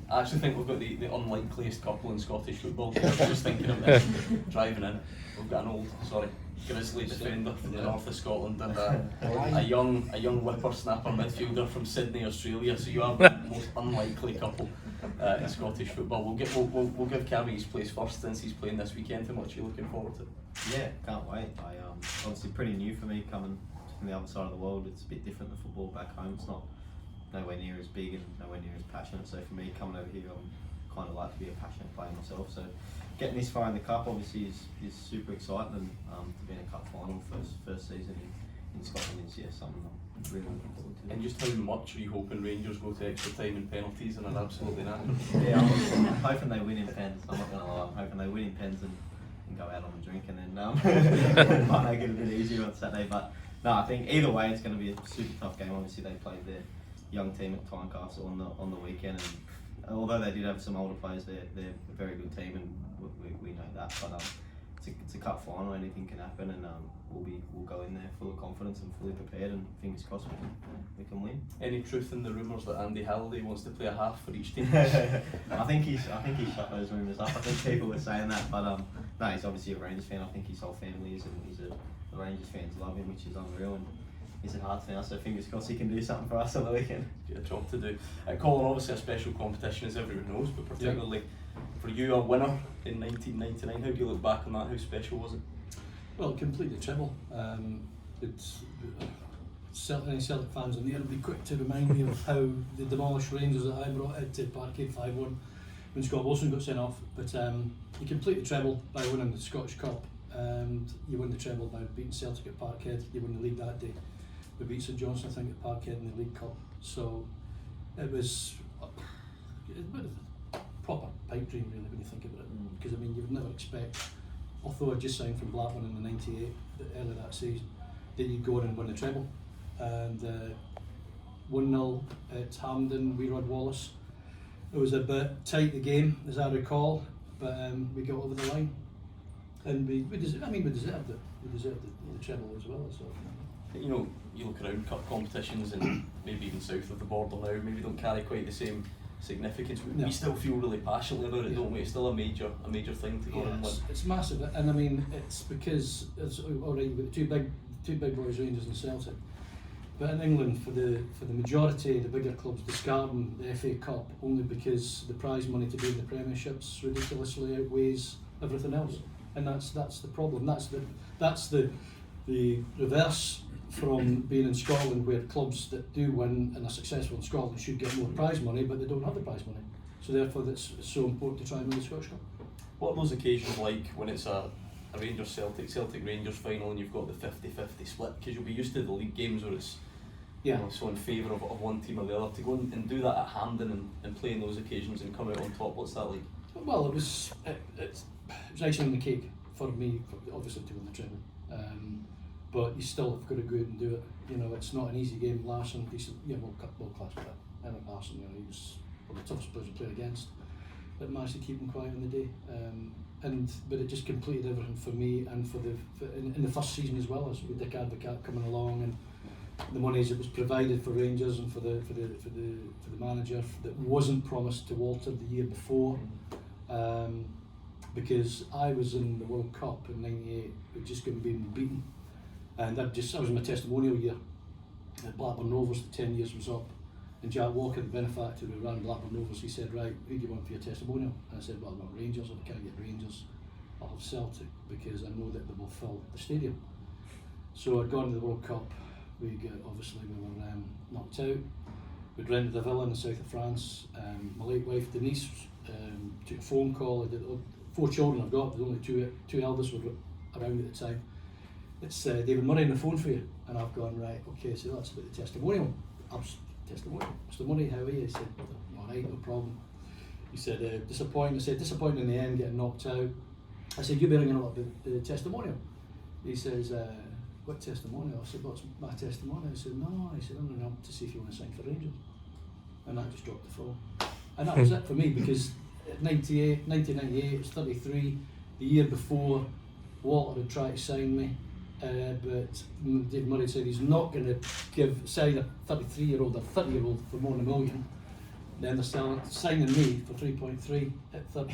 I actually think we've got the unlikeliest couple in Scottish football. I was just thinking of this driving in. We've got an old, grizzly defender from the north of Scotland and a young whippersnapper midfielder from Sydney, Australia. So you are the most unlikely couple in Scottish football. We'll give Cammy his place first since he's playing this weekend. How much are you looking forward to? Yeah, can't wait. Obviously pretty new for me coming from the other side of the world. It's a bit different than football back home. It's not nowhere near as big and nowhere near as passionate. So for me, coming over here, I'm kind of like to be a passionate player myself. So getting this far in the cup obviously is super exciting, and to be in a cup final first season in Scotland is something I'm really looking forward to. And just how much are you hoping Rangers go to extra time and penalties and are absolutely not? Yeah, I'm hoping they win in pens. I'm not going to lie. I'm hoping they win in pens and go out on a drink, and then might make it a bit easier on Saturday. But no, I think either way it's going to be a super tough game. Obviously they played their young team at Tynecastle on the weekend, and although they did have some older players, they're a very good team, and we know that. But it's a cup final, anything can happen, and we'll go in there full of confidence and fully prepared, and fingers crossed we can win. Any truth in the rumours that Andy Halliday wants to play a half for each team? I think he shut those rumours up. I think people were saying that, but no, he's obviously a Rangers fan. I think his whole family is, and the Rangers fans love him, which is unreal. And he's a Hearts now, so fingers crossed he can do something for us on the weekend. Got a job to do. Colin, obviously a special competition as everyone knows, but particularly for you, a winner in 1999. How do you look back on that? How special was it? Well, complete the treble. It's any Celtic fans in there will be quick to remind me of how the demolished Rangers that I brought into Parkhead 5-1 when Scott Wilson got sent off. But you complete the treble by winning the Scottish Cup, and you win the treble by beating Celtic at Parkhead. You win the league that day. We beat St Johnstone, I think, at Parkhead in the League Cup. So it was a bit of a proper pipe dream, really, when you think about it. Because I mean, you would never expect, although I just signed from Blackburn in the '98, early that season, that you'd go in and win the treble. And 1-0 at Hampden, we Rod Wallace. It was a bit tight, the game, as I recall, but we got over the line, and we deserved it. We deserved the treble as well. So. You know, you look around cup competitions and maybe even south of the border now, maybe don't carry quite the same significance. We still feel really passionately about it, don't we? It's still a major thing to go and win. It's massive, and I mean it's because it's already with two big boys, Rangers and Celtic. But in England, for the majority of the bigger clubs discarding the FA Cup only because the prize money to be in the Premierships ridiculously outweighs everything else, and that's the problem. That's the reverse from being in Scotland, where clubs that do win and are successful in Scotland should get more prize money, but they don't have the prize money. So therefore it's so important to try and win the Scottish Cup. What are those occasions like when it's a Rangers Celtic Rangers final and you've got the 50-50 split? Because you'll be used to the league games where it's so in favour of one team or the other. To go and do that at Hampden and play in those occasions and come out on top, what's that like? Well, it was icing on the cake for me, obviously, to win the treble. But you still have got to go out and do it. You know, it's not an easy game. Larsson, he's world class player. Eric Larsson, he was one of the toughest players to play against, but managed to keep him quiet on the day. But it just completed everything for me, and in the first season as well, as with Dick Advocat coming along, and the monies that was provided for Rangers and for the manager that wasn't promised to Walter the year before. Because I was in the World Cup in '98, we'd just been beaten. And I was in my testimonial year at Blackburn Rovers. The 10 years was up, and Jack Walker, the benefactor who ran Blackburn Rovers, he said, "Right, who do you want for your testimonial?" And I said, "Well, I want Rangers. If I can't get Rangers, I'll have Celtic, because I know that they will fill the stadium." So I'd gone to the World Cup. We were knocked out. We'd rented a villa in the south of France. My late wife Denise took a phone call. 4 children I've got, there's only two eldest were around at the time. It's David Murray on the phone for you, and I've gone, right, okay, so that's about the testimonial. Testimonial. Mr. Murray, how are you? He said, all right, no problem. He said, disappointing. I said, disappointing in the end, getting knocked out. I said, you'll be ringing up the testimonial. He says, what testimonial? I said, what's my testimonial? He said, no. He said, I'm ringing up to see if you want to sign for Rangers. And that just dropped the phone. And that was it for me, because 1998, it was 33. The year before, Walter had tried to sign me. But David Murray said he's not going to sign a 33-year-old or 30-year-old for more than $1 million. Then they're signing me for 3.3 at 30.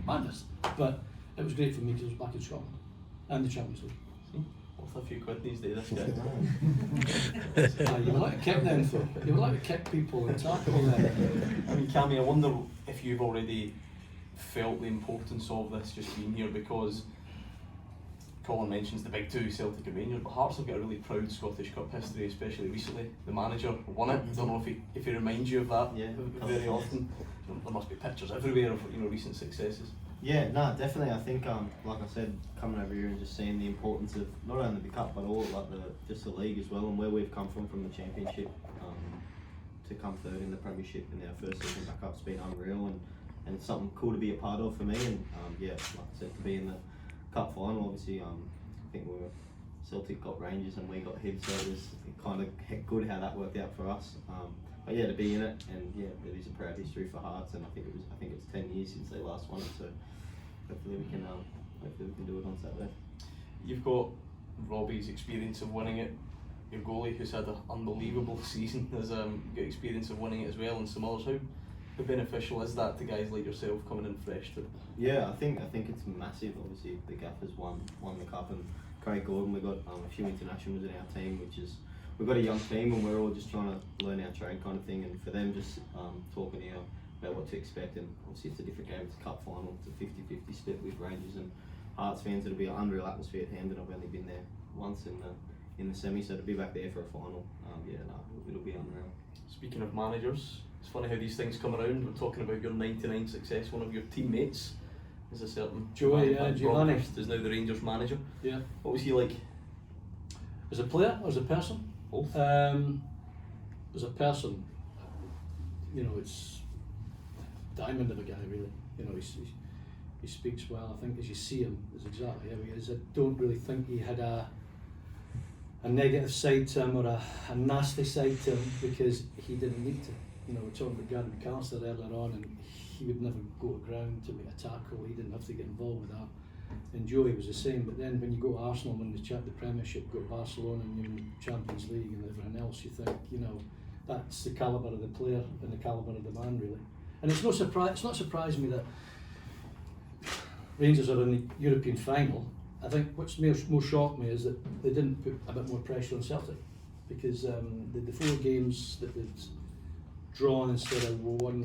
Madness. But it was great for me because I was back in Scotland and the Champions League. Worth a few quid these days, this guy. You would like to kick them though. You would like to kick people and tackle them. I mean, Cammy, I wonder if you've already felt the importance of this just being here, because Colin mentions the big two, Celtic and Rangers, but Hearts have got a really proud Scottish Cup history, especially recently. The manager won it. I don't know if he reminds you of that very often. There must be pictures everywhere of recent successes. Yeah, no, definitely. I think, like I said, coming over here and just seeing the importance of not only the cup but all like just the league as well, and where we've come from the championship to come third in the premiership in our first season back up's been unreal, and it's something cool to be a part of for me. And like I said, to be in the cup final, obviously, I think Celtic got Rangers and we got Hibs, so it was kind of good how that worked out for us. But yeah, to be in it, and yeah, it is a proud history for Hearts, and I think it's 10 years since they last won it, so hopefully we can do it on Saturday. You've got Robbie's experience of winning it. Your goalie, who's had an unbelievable season, has got experience of winning it as well, and some others. How beneficial is that to guys like yourself coming in fresh too? Yeah, I think it's massive. Obviously, the Gaffers won the cup, and Craig Gordon. We got a few internationals in our team, which is. We've got a young team and we're all just trying to learn our trade kind of thing, and for them just talking here about what to expect, and obviously it's a different game, it's a cup final, it's a 50-50 split with Rangers and Hearts fans. It'll be an unreal atmosphere at Hampden. I've only been there once in the semi, so to be back there for a final, it'll be unreal. Speaking of managers, it's funny how these things come around. We're talking about your 99 success. One of your teammates is a certain Giovanni. Is now the Rangers manager. Yeah. What was he like? As a player or as a person? Both. As a person, it's diamond of a guy, really. He speaks well. I think as you see him, is exactly how he is. I don't really think he had a negative side to him or a nasty side to him, because he didn't need to. We're talking about Gary McAllister earlier on, and he would never go to ground to make a tackle. He didn't have to get involved with that. And Joey was the same, but then when you go to Arsenal, when they chat the Premiership, go to Barcelona and you're in the Champions League and everything else, you think, that's the calibre of the player and the calibre of the man, really. And it's not surprising me that Rangers are in the European final. I think what's more shocked me is that they didn't put a bit more pressure on Celtic, because the 4 games that they'd drawn instead of won